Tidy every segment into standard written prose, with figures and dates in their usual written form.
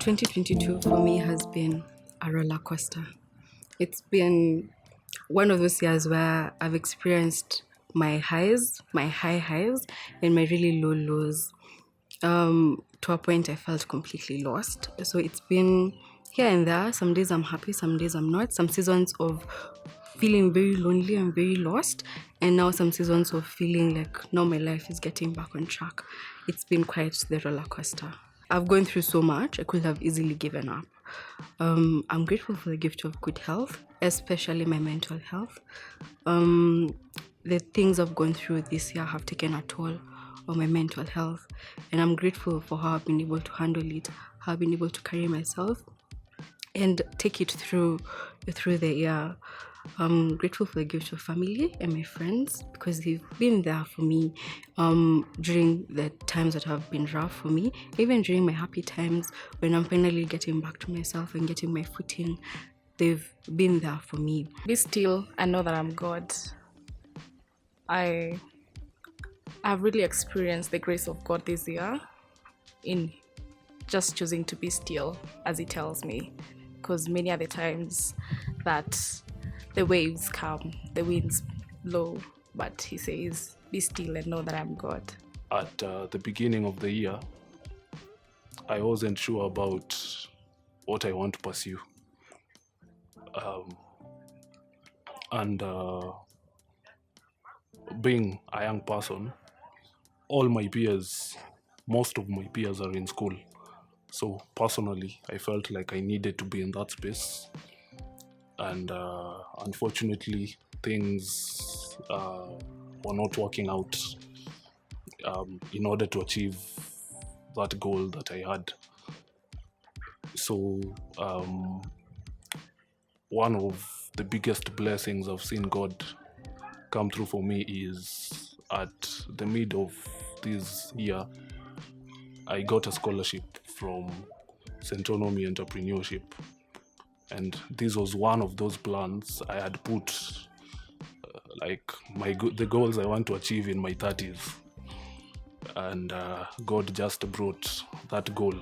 2022 for me has been a roller coaster. It's been one of those years where I've experienced my highs, my high highs, and my really low lows. To a point I felt completely lost. So it's been here and there. Some days I'm happy, some days I'm not. Some seasons of feeling very lonely and very lost, and now some seasons of feeling like now my life is getting back on track. It's been quite the roller coaster. I've gone through so much, I could have easily given up. I'm grateful for the gift of good health, especially my mental health. The things I've gone through this year have taken a toll on my mental health, and I'm grateful for how I've been able to handle it, how I've been able to carry myself and take it through the year. I'm grateful for the gift of family and my friends because they've been there for me during the times that have been rough for me, even during my happy times when I'm finally getting back to myself and getting my footing. They've been there for me. Be still and know that I'm God. I've really experienced the grace of God this year in just choosing to be still, as He tells me, because many are the times that the waves come, the winds blow, but He says, be still and know that I'm God. At the beginning of the year, I wasn't sure about what I want to pursue. And being a young person, most of my peers are in school. So personally, I felt like I needed to be in that space. And unfortunately, things were not working out in order to achieve that goal that I had. So one of the biggest blessings I've seen God come through for me is at the mid of this year, I got a scholarship from Centonomy Entrepreneurship. And this was one of those plans I had put, the goals I want to achieve in my 30s. And God just brought that goal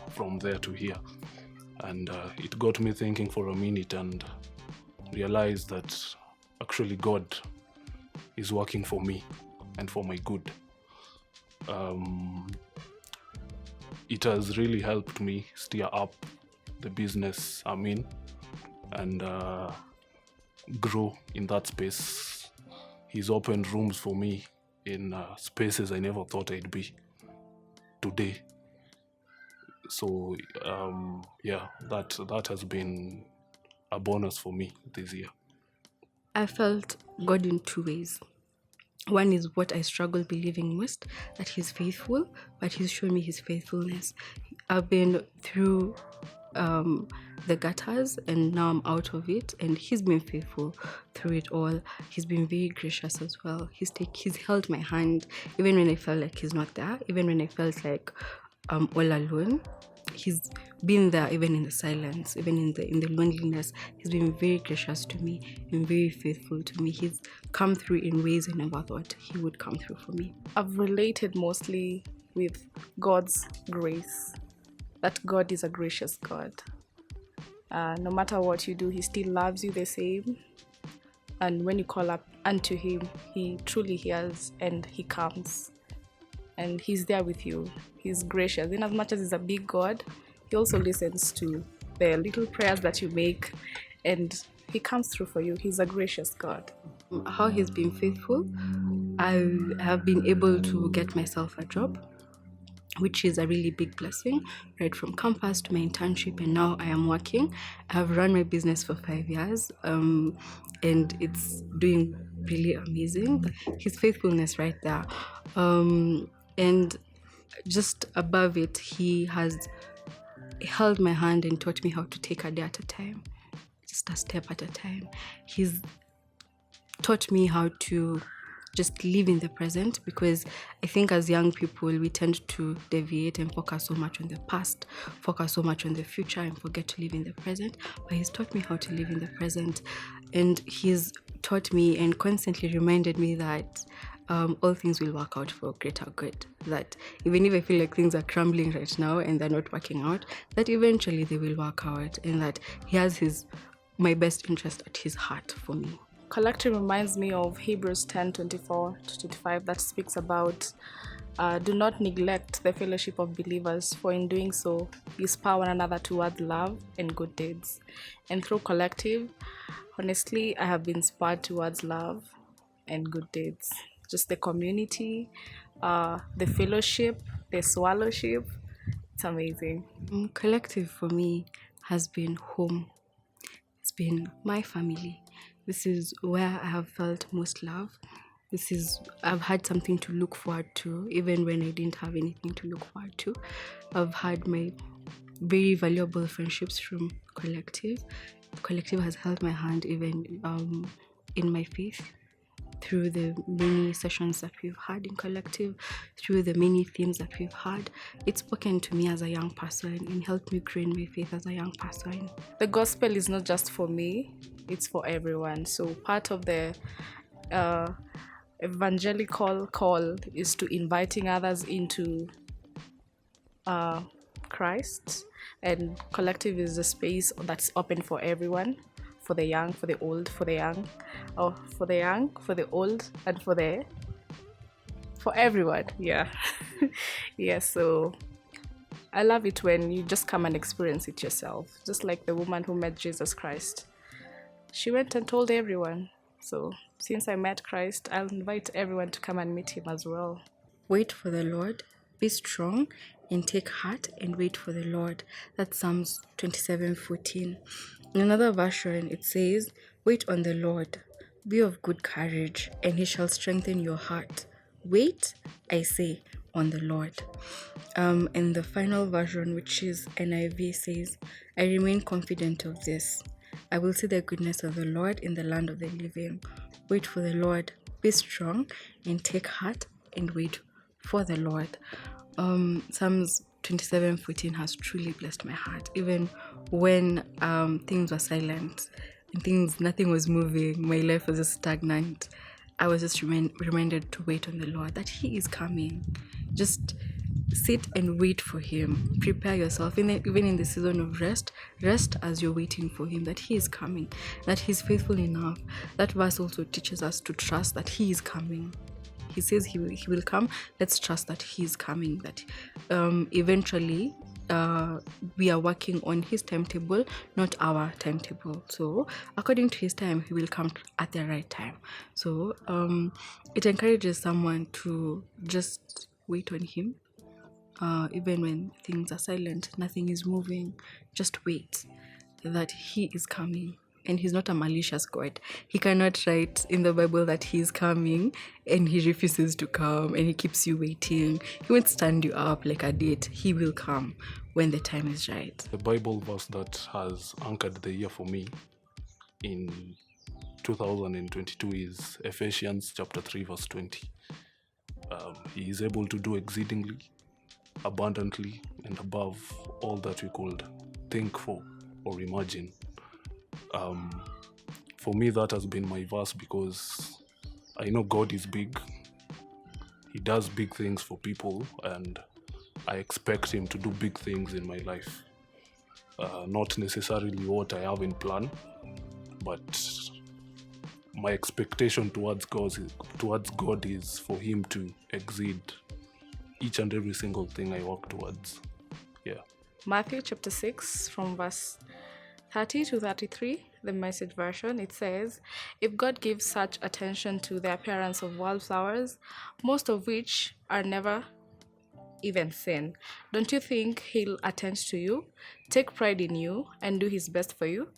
from there to here. And it got me thinking for a minute and realized that actually God is working for me and for my good. It has really helped me steer up the business I'm in and grow in that space. He's opened rooms for me in spaces I never thought I'd be today. So that has been a bonus for me this year. I felt God in two ways. One is what I struggle believing most, that He's faithful, but He's shown me His faithfulness. I've been through the gutters and now I'm out of it, and He's been faithful through it all. He's been very gracious as well. He's held my hand even when I felt like He's not there, even when I felt like I'm all alone. He's been there even in the silence, even in the loneliness. He's been very gracious to me and very faithful to me. He's come through in ways I never thought He would come through for me. I've related mostly with God's grace, that God is a gracious God. No matter what you do, He still loves you the same. And when you call up unto Him, He truly hears and He comes. And He's there with you. He's gracious. In as much as He's a big God, He also listens to the little prayers that you make, and He comes through for you. He's a gracious God. How He's been faithful, I have been able to get myself a job, which is a really big blessing, right from campus to my internship, and now I am working. I've run my business for 5 years, and it's doing really amazing. His faithfulness right there. And just above it, He has held my hand and taught me how to take a day at a time, just a step at a time. He's taught me how to just live in the present, because I think as young people, we tend to deviate and focus so much on the past, focus so much on the future, and forget to live in the present. But He's taught me how to live in the present, and He's taught me and constantly reminded me that all things will work out for greater good. That even if I feel like things are crumbling right now and they're not working out, that eventually they will work out, and that He has my best interest at His heart for me. Collective reminds me of Hebrews 10:24-25 that speaks about do not neglect the fellowship of believers, for in doing so you spur one another towards love and good deeds. And through Collective, honestly, I have been spurred towards love and good deeds. Just the community, the fellowship, the swallowship. It's amazing. Collective for me has been home. It's been my family. This is where I have felt most love. I've had something to look forward to, even when I didn't have anything to look forward to. I've had my very valuable friendships from Collective. Collective has held my hand even in my faith, through the many sessions that we've had in Collective, through the many themes that we've had. It's spoken to me as a young person and helped me grow in my faith as a young person. The gospel is not just for me, it's for everyone. So part of the evangelical call is to inviting others into Christ, and Collective is a space that's open for everyone, for the young, for the old, for the young, or for the young, for the old, and for everyone. Yeah. Yeah, so I love it when you just come and experience it yourself, just like the woman who met Jesus Christ. She went and told everyone. So since I met Christ, I'll invite everyone to come and meet Him as well. Wait for the Lord, be strong, and take heart and wait for the Lord. That's Psalms 27:14. In another version, it says, wait on the Lord, be of good courage, and He shall strengthen your heart. Wait, I say, on the Lord. And the final version, which is NIV, says, I remain confident of this. I will see the goodness of the Lord in the land of the living. Wait for the Lord, be strong, and take heart and wait for the Lord. Psalms 27:14 has truly blessed my heart. Even when things were silent and nothing was moving, my life was just stagnant, I was just reminded to wait on the Lord, that He is coming. Just sit and wait for Him. Prepare yourself. Even in the season of rest as you're waiting for Him, that He is coming, that He's faithful enough. That verse also teaches us to trust that He is coming. He says He will come. Let's trust that He is coming, that eventually we are working on His timetable, not our timetable. So according to His time, He will come at the right time. So it encourages someone to just wait on Him. Even when things are silent, nothing is moving, just wait, that He is coming. And He's not a malicious God. He cannot write in the Bible that He is coming and He refuses to come and He keeps you waiting. He won't stand you up like a date. He will come when the time is right. The Bible verse that has anchored the year for me in 2022 is Ephesians chapter 3 verse 20. He is able to do exceedingly, abundantly, and above all that we could think for or imagine. For me, that has been my verse, because I know God is big. He does big things for people, and I expect Him to do big things in my life. Not necessarily what I have in plan, but my expectation towards God is for Him to exceed each and every single thing I work towards. Yeah. Matthew chapter 6 from verse 30 to 33, the Message version, it says, if God gives such attention to the appearance of wildflowers, most of which are never even seen, don't you think He'll attend to you, take pride in you, and do His best for you?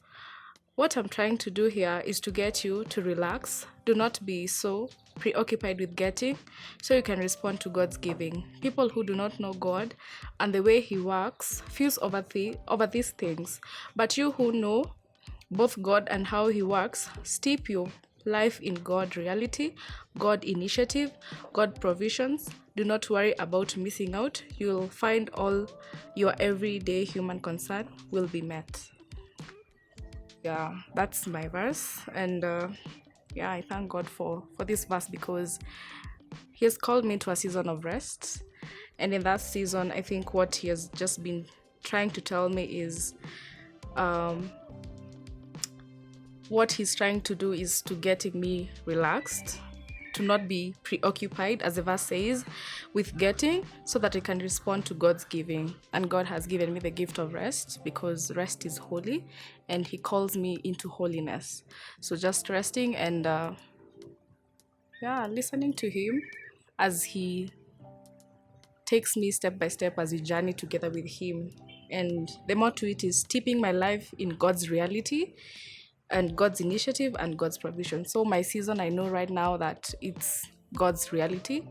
What I'm trying to do here is to get you to relax. Do not be so preoccupied with getting, so you can respond to God's giving. People who do not know God and the way He works fuse over these things. But you who know both God and how He works, steep your life in God reality, God initiative, God provisions. Do not worry about missing out. You'll find all your everyday human concern will be met. Yeah, that's my verse. And I thank God for this verse, because He has called me to a season of rest. And in that season, I think what he has just been trying to tell me is what he's trying to do is to getting me relaxed, to not be preoccupied, as the verse says, with getting, so that I can respond to God's giving. And God has given me the gift of rest, because rest is holy, and he calls me into holiness. So just resting and listening to him as he takes me step by step, as we journey together with him. And the more to it is steeping my life in God's reality and God's initiative and God's provision. So my season, I know right now that it's God's reality,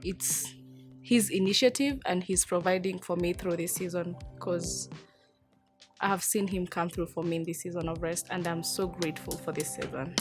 it's his initiative, and he's providing for me through this season, because I have seen him come through for me in this season of rest, and I'm so grateful for this season.